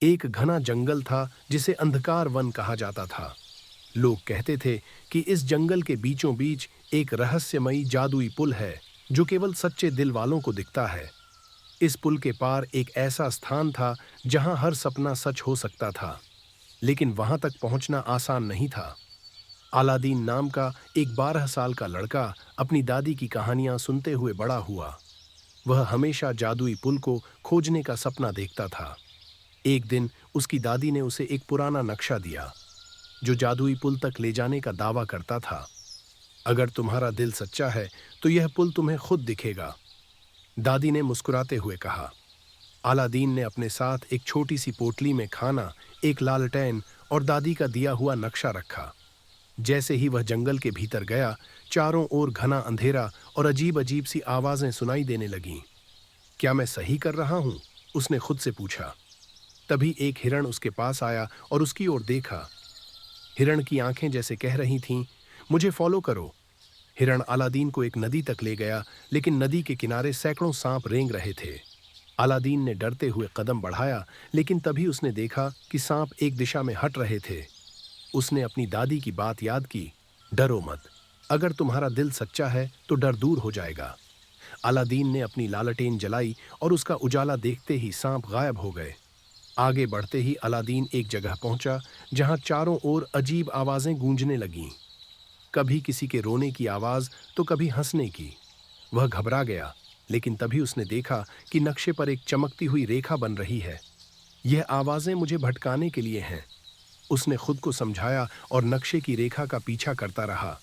एक घना जंगल था जिसे अंधकार वन कहा जाता था। लोग कहते थे कि इस जंगल के बीचों बीच एक रहस्यमयी जादुई पुल है जो केवल सच्चे दिल वालों को दिखता है। इस पुल के पार एक ऐसा स्थान था जहां हर सपना सच हो सकता था, लेकिन वहां तक पहुंचना आसान नहीं था। अलादीन नाम का एक 12 साल का लड़का अपनी दादी की कहानियां सुनते हुए बड़ा हुआ। वह हमेशा जादुई पुल को खोजने का सपना देखता था। एक दिन उसकी दादी ने उसे एक पुराना नक्शा दिया जो जादुई पुल तक ले जाने का दावा करता था। अगर तुम्हारा दिल सच्चा है तो यह पुल तुम्हें खुद दिखेगा, दादी ने मुस्कुराते हुए कहा। अलादीन ने अपने साथ एक छोटी सी पोटली में खाना, एक लालटेन और दादी का दिया हुआ नक्शा रखा। जैसे ही वह जंगल के भीतर गया, चारों ओर घना अंधेरा और अजीब अजीब सी आवाजें सुनाई देने लगीं। क्या मैं सही कर रहा हूं? उसने खुद से पूछा। तभी एक हिरण उसके पास आया और उसकी ओर देखा। हिरण की आंखें जैसे कह रही थीं, मुझे फॉलो करो। हिरण अलादीन को एक नदी तक ले गया, लेकिन नदी के किनारे सैकड़ों सांप रेंग रहे थे। अलादीन ने डरते हुए कदम बढ़ाया, लेकिन तभी उसने देखा कि सांप एक दिशा में हट रहे थे। उसने अपनी दादी की बात याद की, डरो मत, अगर तुम्हारा दिल सच्चा है तो डर दूर हो जाएगा। अलादीन ने अपनी लालटेन जलाई और उसका उजाला देखते ही सांप गायब हो गए। आगे बढ़ते ही अलादीन एक जगह पहुंचा जहां चारों ओर अजीब आवाजें गूंजने लगीं। कभी किसी के रोने की आवाज तो कभी हंसने की। वह घबरा गया, लेकिन तभी उसने देखा कि नक्शे पर एक चमकती हुई रेखा बन रही है। यह आवाजें मुझे भटकाने के लिए हैं, उसने खुद को समझाया और नक्शे की रेखा का पीछा करता रहा।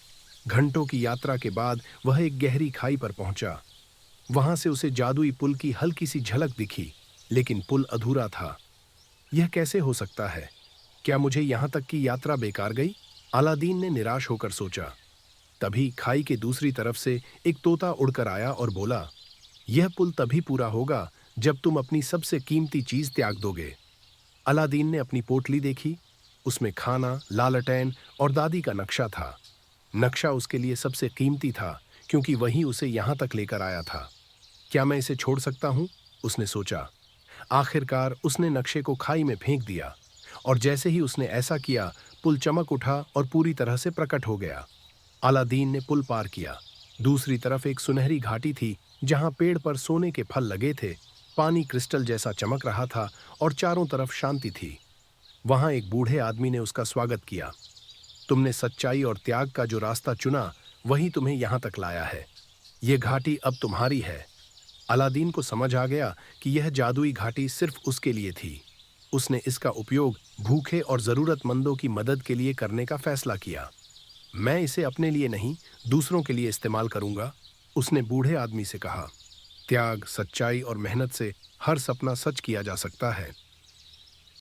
घंटों की यात्रा के बाद वह एक गहरी खाई पर पहुंचा। वहां से उसे जादुई पुल की हल्की सी झलक दिखी, लेकिन पुल अधूरा था। यह कैसे हो सकता है? क्या मुझे यहां तक की यात्रा बेकार गई? अलादीन ने निराश होकर सोचा। तभी खाई के दूसरी तरफ से एक तोता उड़कर आया और बोला, यह पुल तभी पूरा होगा जब तुम अपनी सबसे कीमती चीज त्याग दोगे। अलादीन ने अपनी पोटली देखी। उसमें खाना, लालटेन और दादी का नक्शा था। नक्शा उसके लिए सबसे कीमती था, क्योंकि वही उसे यहां तक लेकर आया था। क्या मैं इसे छोड़ सकता हूं? उसने सोचा। आखिरकार उसने नक्शे को खाई में फेंक दिया, और जैसे ही उसने ऐसा किया, पुल चमक उठा और पूरी तरह से प्रकट हो गया। अलादीन ने पुल पार किया। दूसरी तरफ एक सुनहरी घाटी थी जहां पेड़ पर सोने के फल लगे थे। पानी क्रिस्टल जैसा चमक रहा था और चारों तरफ शांति थी। वहां एक बूढ़े आदमी ने उसका स्वागत किया। तुमने सच्चाई और त्याग का जो रास्ता चुना, वही तुम्हें यहां तक लाया है। यह घाटी अब तुम्हारी है। अलादीन को समझ आ गया कि यह जादुई घाटी सिर्फ उसके लिए थी। उसने इसका उपयोग भूखे और जरूरतमंदों की मदद के लिए करने का फैसला किया। मैं इसे अपने लिए नहीं, दूसरों के लिए इस्तेमाल करूंगा, उसने बूढ़े आदमी से कहा। त्याग, सच्चाई और मेहनत से हर सपना सच किया जा सकता है।